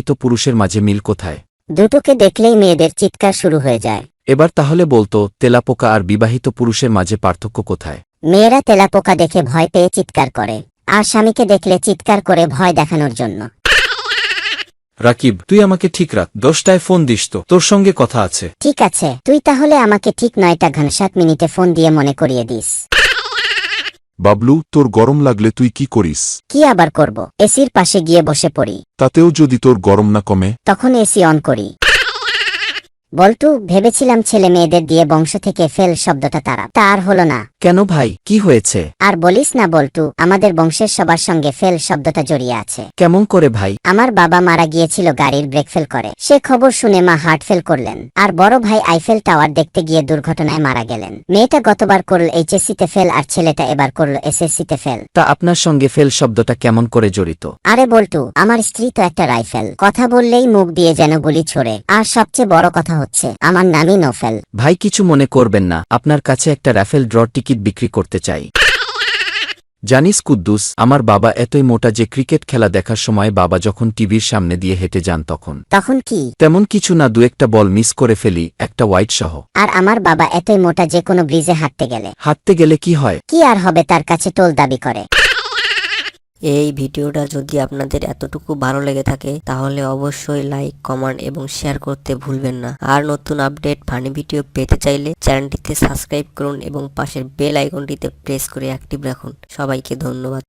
বিবাহিত পুরুষের মাঝে মিল কোথায়? দুটোকে দেখলেই মেয়েদের চিৎকার শুরু হয়ে যায়। এবার তাহলে বলতো তেলাপোকা আর বিবাহিত পুরুষের মাঝে পার্থক্য কোথায়? মেয়েরা তেলাপোকা দেখে ভয় পেয়ে চিৎকার করে, আর স্বামীকে দেখলে চিৎকার করে ভয় দেখানোর জন্য। রাকিব, তুই আমাকে ঠিক রাখ, 10টায় ফোন দিস তো, তোর সঙ্গে কথা আছে। ঠিক আছে, তুই তাহলে আমাকে ঠিক 9:57 ফোন দিয়ে মনে করিয়ে দিস। বাবলু, তোর গরম লাগলে তুই কি করিস? কি আবার করব, এসির পাশে গিয়ে বসে পড়ি। তাতেও যদি তোর গরম না কমে? তখন এসি অন করি। বল্টু, ভেবেছিলাম ছেলে মেয়েদের দিয়ে বংশ থেকে ফেল শব্দটা তারা, তা আর হলো না। কেন ভাই, কি হয়েছে? আর বলিস না বল্টু, আমাদের বংশের সবার সঙ্গে ফেল শব্দটা জড়িয়ে আছে। কেমন করে ভাই? আমার বাবা মারা গিয়েছিল গাড়ির ব্রেক ফেল করে, সে খবর শুনে মা হার্ট ফেল করলেন। আর বড় ভাই আইফেল টাওয়ার দেখতে গিয়ে দুর্ঘটনায় মারা গেলেন। মেয়েটা গতবার করল এইচএসসিতে ফেল, আর ছেলেটা এবার করল এসএসসিতে ফেল। তা আপনার সঙ্গে ফেল শব্দটা কেমন করে জড়িত? আরে বল্টু, আমার স্ত্রী তো একটা রাইফেল, কথা বললেই মুখ দিয়ে যেন গুলি ছোড়ে। আর সবচেয়ে বড় কথা হচ্ছে আমার নামই নোফেল। ভাই, কিছু মনে করবেন না, আপনার কাছে একটা রাফেল ড্র টিকিট বিক্রি করতে চাই। জানিস কুদ্দুস, আমার বাবা এতই মোটা যে ক্রিকেট খেলা দেখার সময় বাবা যখন টিভির সামনে দিয়ে হেঁটে যান তখন কি? তেমন কিছু না, 2-1টা বল মিস করে ফেলি, একটা হোয়াইট সহ। আর আমার বাবা এতই মোটা যে কোনো ব্রিজে হাঁটতে গেলে কি হয়? কি আর হবে, তার কাছে টোল দাবি করে। এই ভিডিওটা যদি আপনাদের এতটুকু ভালো লেগে থাকে তাহলে অবশ্যই লাইক, কমেন্ট এবং শেয়ার করতে ভুলবেন না। আর নতুন আপডেট ফানি ভিডিও পেতে চাইলে চ্যানেলটিতে সাবস্ক্রাইব করুন এবং পাশের বেল আইকনটিতে প্রেস করে অ্যাক্টিভ রাখুন। সবাইকে ধন্যবাদ।